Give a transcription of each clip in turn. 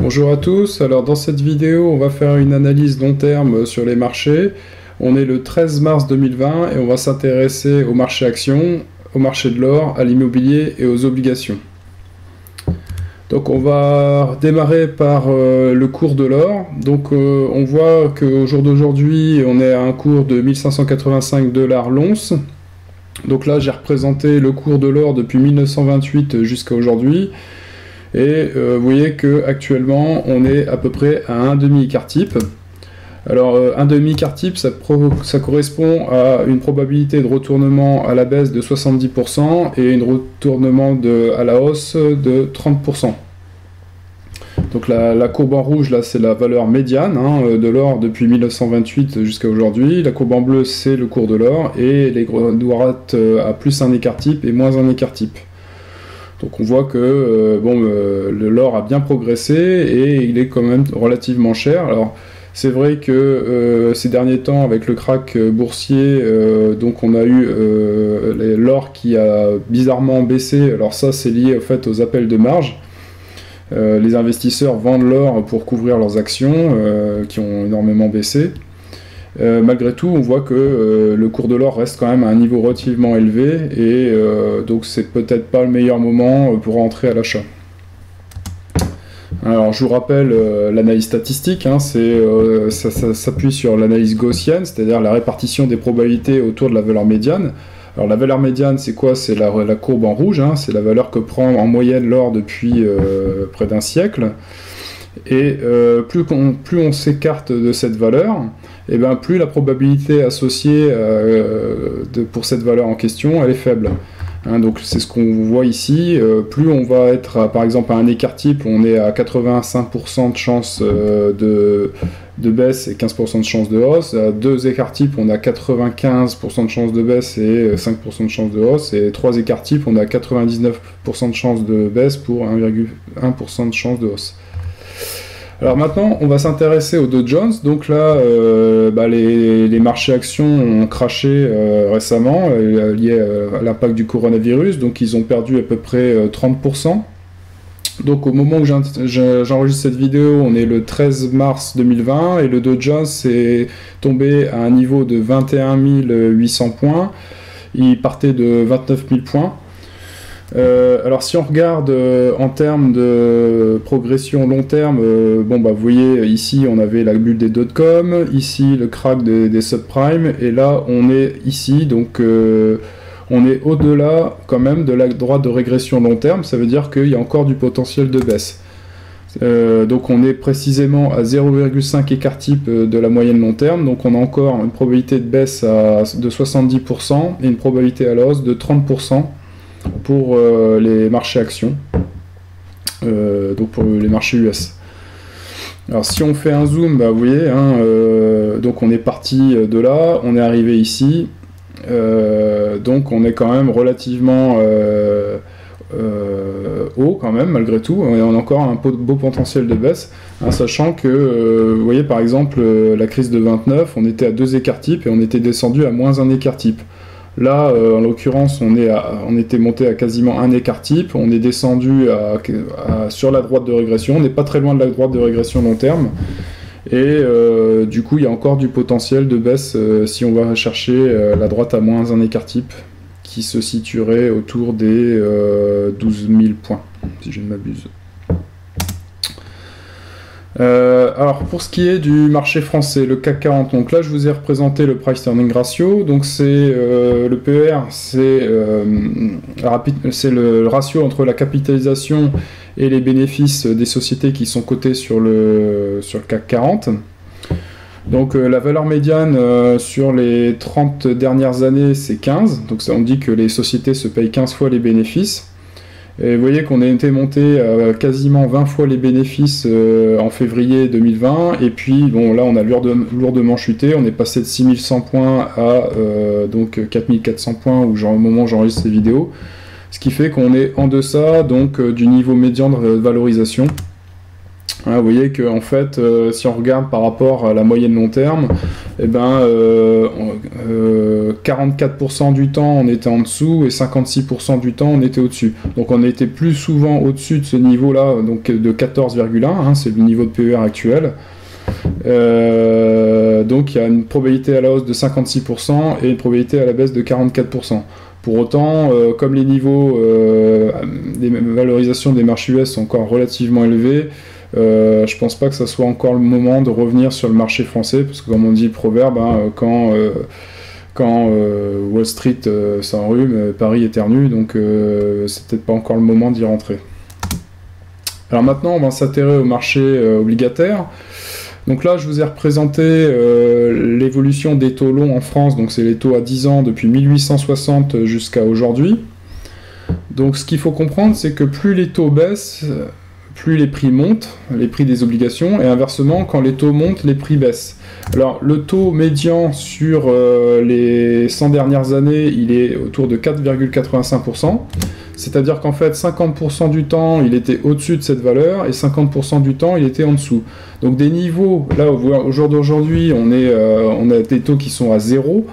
Bonjour à tous, alors dans cette vidéo on va faire une analyse long terme sur les marchés. On est le 13 mars 2020 et on va s'intéresser au marché actions, au marché de l'or, à l'immobilier et aux obligations. Donc on va démarrer par le cours de l'or. Donc on voit qu'au jour d'aujourd'hui on est à un cours de 1585 $ l'once. Donc là j'ai représenté le cours de l'or depuis 1928 jusqu'à aujourd'hui. Et vous voyez que actuellement on est à peu près à un demi-écart type. Alors un demi-écart type ça correspond à une probabilité de retournement à la baisse de 70% et un retournement à la hausse de 30%. Donc la courbe en rouge là c'est la valeur médiane de l'or depuis 1928 jusqu'à aujourd'hui. La courbe en bleu c'est le cours de l'or et les droites à plus un écart type et moins un écart type. Donc on voit que l'or a bien progressé et il est quand même relativement cher. Alors c'est vrai que ces derniers temps avec le krach boursier, donc on a eu l'or qui a bizarrement baissé. Alors ça c'est lié au fait aux appels de marge. Les investisseurs vendent l'or pour couvrir leurs actions qui ont énormément baissé. Malgré tout, on voit que le cours de l'or reste quand même à un niveau relativement élevé et donc c'est peut-être pas le meilleur moment pour entrer à l'achat. Alors je vous rappelle l'analyse statistique, ça s'appuie sur l'analyse gaussienne, c'est-à-dire la répartition des probabilités autour de la valeur médiane. Alors la valeur médiane c'est quoi? C'est la courbe en rouge, c'est la valeur que prend en moyenne l'or depuis près d'un siècle. Et plus on s'écarte de cette valeur, et bien plus la probabilité associée pour cette valeur en question elle est faible. Donc c'est ce qu'on voit ici, plus on va être par exemple à un écart type, on est à 85% de chance de baisse et 15% de chance de hausse. À deux écarts types on a 95% de chance de baisse et 5% de chance de hausse, et trois écarts types on a 99% de chance de baisse pour 1,1% de chance de hausse. Alors maintenant, on va s'intéresser au Dow Jones. Donc là, les marchés actions ont crashé récemment, lié à l'impact du coronavirus. Donc ils ont perdu à peu près 30%. Donc au moment où j'enregistre cette vidéo, on est le 13 mars 2020 et le Dow Jones est tombé à un niveau de 21 800 points. Il partait de 29 000 points. Alors si on regarde en termes de progression long terme, vous voyez ici on avait la bulle des dot-com, ici le krach des subprimes, et là on est ici, donc on est au-delà quand même de la droite de régression long terme. Ça veut dire qu'il y a encore du potentiel de baisse. Donc on est précisément à 0,5 écart type de la moyenne long terme, donc on a encore une probabilité de baisse de 70% et une probabilité à la hausse de 30% pour les marchés actions, donc pour les marchés US. Alors si on fait un zoom, vous voyez, donc on est parti de là, on est arrivé ici, donc on est quand même relativement haut quand même malgré tout, on a encore un beau potentiel de baisse, sachant que vous voyez par exemple la crise de 29, on était à deux écarts types et on était descendu à moins un écart type. Là, en l'occurrence, on était monté à quasiment un écart type, on est descendu sur la droite de régression, on n'est pas très loin de la droite de régression long terme, et du coup, il y a encore du potentiel de baisse si on va chercher la droite à moins un écart type, qui se situerait autour des 12 000 points, si je ne m'abuse. Alors pour ce qui est du marché français, le CAC 40, donc là je vous ai représenté le price earning ratio, donc c'est le PER, c'est le ratio entre la capitalisation et les bénéfices des sociétés qui sont cotées sur le CAC 40. Donc la valeur médiane sur les 30 dernières années c'est 15, donc ça on dit que les sociétés se payent 15 fois les bénéfices. Et vous voyez qu'on a été monté à quasiment 20 fois les bénéfices en février 2020, et puis bon là on a lourdement chuté, on est passé de 6100 points à donc 4400 points au moment où j'enregistre ces vidéos, ce qui fait qu'on est en deçà donc du niveau médian de valorisation. Vous voyez que en fait, si on regarde par rapport à la moyenne long terme, eh ben, 44% du temps on était en dessous et 56% du temps on était au-dessus. Donc on était plus souvent au-dessus de ce niveau-là, donc de 14,1, hein, c'est le niveau de PER actuel. Donc il y a une probabilité à la hausse de 56% et une probabilité à la baisse de 44%. Pour autant, comme les niveaux des valorisations des marchés US sont encore relativement élevés, je pense pas que ça soit encore le moment de revenir sur le marché français, parce que comme on dit le proverbe, hein, quand Wall Street s'enrhume, Paris éternue, donc c'est peut-être pas encore le moment d'y rentrer. Alors maintenant, on va s'atterrir au marché obligataire. Donc là, je vous ai représenté l'évolution des taux longs en France, donc c'est les taux à 10 ans depuis 1860 jusqu'à aujourd'hui. Donc ce qu'il faut comprendre, c'est que plus les taux baissent, plus les prix montent, les prix des obligations, et inversement, quand les taux montent, les prix baissent. Alors, le taux médian sur les 100 dernières années, il est autour de 4,85%, c'est-à-dire qu'en fait, 50% du temps, il était au-dessus de cette valeur, et 50% du temps, il était en dessous. Donc des niveaux, là, au jour d'aujourd'hui, on a des taux qui sont à 0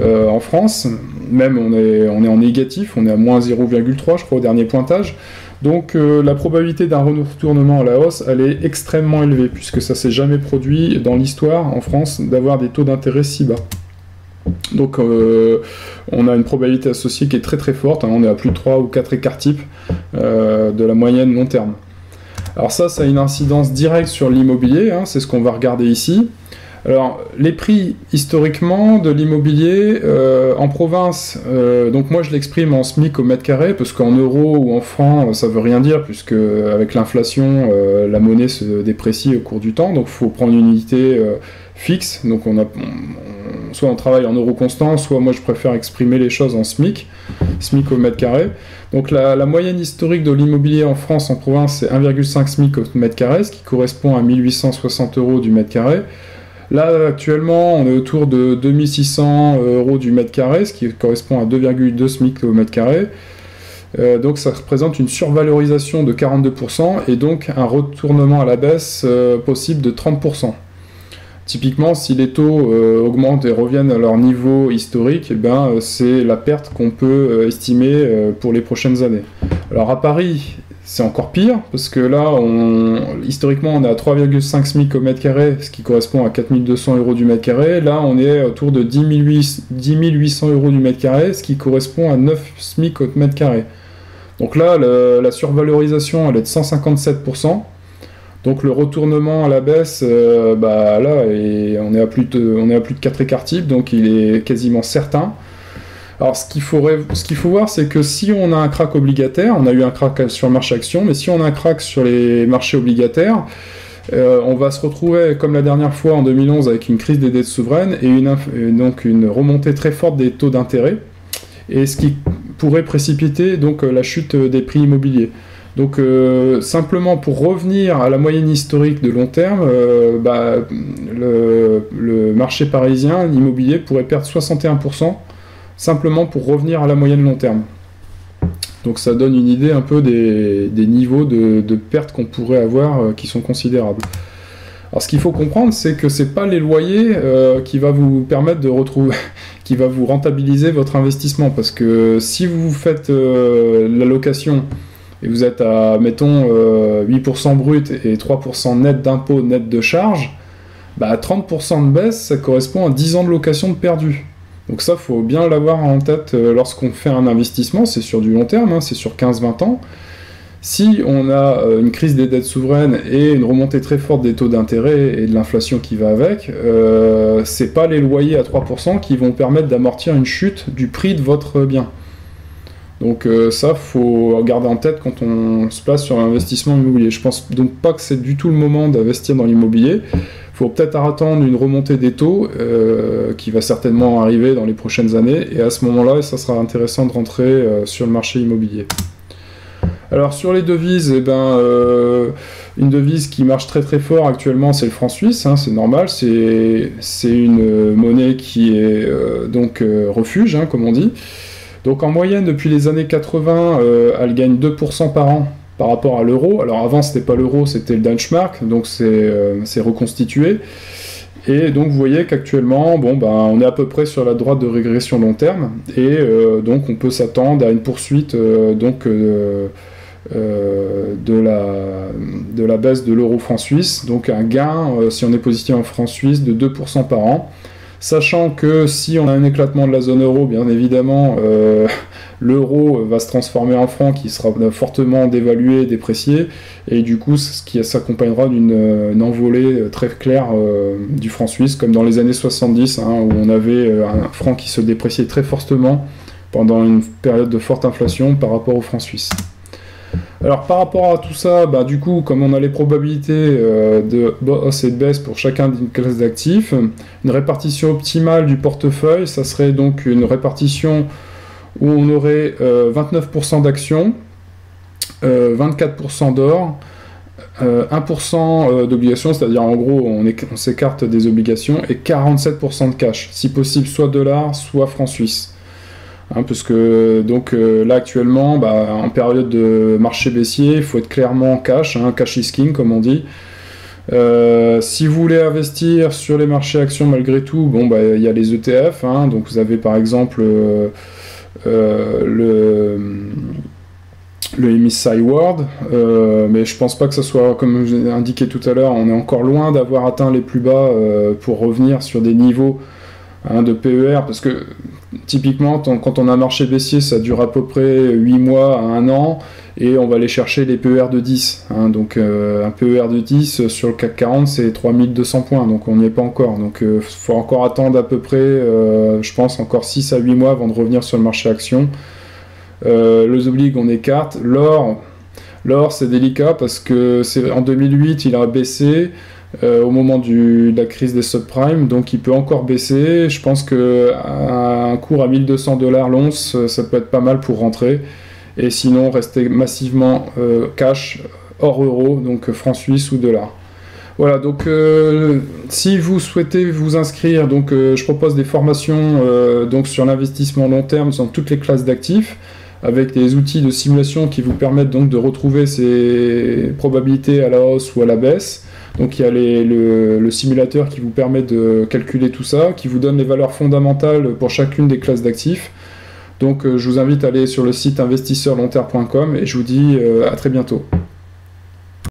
en France, même on est en négatif, on est à moins 0,3, je crois, au dernier pointage. Donc la probabilité d'un retournement à la hausse, elle est extrêmement élevée, puisque ça s'est jamais produit dans l'histoire en France d'avoir des taux d'intérêt si bas. Donc on a une probabilité associée qui est très très forte, hein, on est à plus de 3 ou 4 écarts types de la moyenne long terme. Alors ça a une incidence directe sur l'immobilier, hein, c'est ce qu'on va regarder ici. Alors, les prix historiquement de l'immobilier en province, donc moi je l'exprime en SMIC au mètre carré, parce qu'en euros ou en francs ça veut rien dire, puisque avec l'inflation, la monnaie se déprécie au cours du temps, donc il faut prendre une unité fixe, donc soit on travaille en euros constants, soit moi je préfère exprimer les choses en SMIC au mètre carré. Donc la moyenne historique de l'immobilier en France en province c'est 1,5 SMIC au mètre carré, ce qui correspond à 1860 € du mètre carré. Là, actuellement, on est autour de 2600 € du mètre carré, ce qui correspond à 2,2 SMIC au mètre carré. Donc ça représente une survalorisation de 42% et donc un retournement à la baisse possible de 30%. Typiquement, si les taux augmentent et reviennent à leur niveau historique, eh ben, c'est la perte qu'on peut estimer pour les prochaines années. Alors à Paris, c'est encore pire, parce que là, historiquement, on est à 3,5 SMIC au mètre carré, ce qui correspond à 4200 € du mètre carré. Là, on est autour de 10 800 € du mètre carré, ce qui correspond à 9 SMIC au mètre carré. Donc là, la survalorisation, elle est de 157%. Donc le retournement à la baisse, là, on est à plus de 4 écarts types, donc il est quasiment certain. Alors ce qu'il faut voir, c'est que si on a un crack obligataire, on a eu un crack sur le marché action, mais si on a un crack sur les marchés obligataires, on va se retrouver comme la dernière fois en 2011 avec une crise des dettes souveraines et donc une remontée très forte des taux d'intérêt, et ce qui pourrait précipiter donc la chute des prix immobiliers. Donc simplement pour revenir à la moyenne historique de long terme, le marché parisien, l'immobilier pourrait perdre 61%, simplement pour revenir à la moyenne long terme. Donc ça donne une idée un peu des niveaux de pertes qu'on pourrait avoir qui sont considérables. Alors ce qu'il faut comprendre, c'est que c'est pas les loyers qui va vous permettre de retrouver, qui va vous rentabiliser votre investissement, parce que si vous faites la location et vous êtes à, mettons, 8% brut et 3% net d'impôt, net de charges, 30% de baisse, ça correspond à 10 ans de location de perdu. Donc ça, il faut bien l'avoir en tête lorsqu'on fait un investissement, c'est sur du long terme, hein, c'est sur 15-20 ans. Si on a une crise des dettes souveraines et une remontée très forte des taux d'intérêt et de l'inflation qui va avec, c'est pas les loyers à 3% qui vont permettre d'amortir une chute du prix de votre bien. Donc ça, faut garder en tête quand on se place sur l'investissement immobilier. Je pense donc pas que c'est du tout le moment d'investir dans l'immobilier. Il faut peut-être attendre une remontée des taux qui va certainement arriver dans les prochaines années, et à ce moment-là, ça sera intéressant de rentrer sur le marché immobilier. Alors sur les devises, une devise qui marche très très fort actuellement, c'est le franc suisse, hein, c'est normal, c'est une monnaie qui est refuge, hein, comme on dit. Donc en moyenne, depuis les années 80, elle gagne 2% par an par rapport à l'euro. Alors avant, c'était pas l'euro, c'était le Deutschmark, donc c'est reconstitué. Et donc vous voyez qu'actuellement, bon, ben, on est à peu près sur la droite de régression long terme, et donc on peut s'attendre à une poursuite de la baisse de l'euro franc suisse, donc un gain, si on est positif en franc suisse, de 2% par an. Sachant que si on a un éclatement de la zone euro, bien évidemment, l'euro va se transformer en franc qui sera fortement dévalué, déprécié, et du coup, ce qui s'accompagnera d'une envolée très claire du franc suisse, comme dans les années 70, hein, où on avait un franc qui se dépréciait très fortement pendant une période de forte inflation par rapport au franc suisse. Alors par rapport à tout ça, bah, du coup, comme on a les probabilités de hausse et de baisse pour chacun d'une classe d'actifs, une répartition optimale du portefeuille, ça serait donc une répartition où on aurait 29% d'actions, 24% d'or, 1% d'obligations, c'est-à-dire en gros on s'écarte des obligations, et 47% de cash, si possible soit dollars, soit francs suisses. Hein, parce que donc là actuellement, bah, en période de marché baissier, il faut être clairement cash, hein, cash is king comme on dit. Si vous voulez investir sur les marchés actions malgré tout, bon, bah, y a les ETF, hein, donc vous avez par exemple le MSCI World, mais je pense pas que ce soit, comme je l'ai indiqué tout à l'heure, on est encore loin d'avoir atteint les plus bas pour revenir sur des niveaux, hein, de PER, parce que typiquement quand on a un marché baissier, ça dure à peu près 8 mois à 1 an, et on va aller chercher les PER de 10, hein, donc un PER de 10 sur le CAC 40 c'est 3200 points, donc on n'y est pas encore, donc il faut encore attendre à peu près, je pense encore 6 à 8 mois avant de revenir sur le marché action. Les obliges on écarte, l'or c'est délicat parce que en 2008 il a baissé au moment de la crise des subprimes, donc il peut encore baisser. Je pense qu'un cours à 1200 $ l'once, ça peut être pas mal pour rentrer, et sinon rester massivement cash hors euro, donc franc suisse ou dollar. Voilà, donc si vous souhaitez vous inscrire, donc je propose des formations donc sur l'investissement long terme dans toutes les classes d'actifs, avec des outils de simulation qui vous permettent donc de retrouver ces probabilités à la hausse ou à la baisse. Donc il y a le simulateur qui vous permet de calculer tout ça, qui vous donne les valeurs fondamentales pour chacune des classes d'actifs. Donc je vous invite à aller sur le site investisseurlongterme.com, et je vous dis à très bientôt.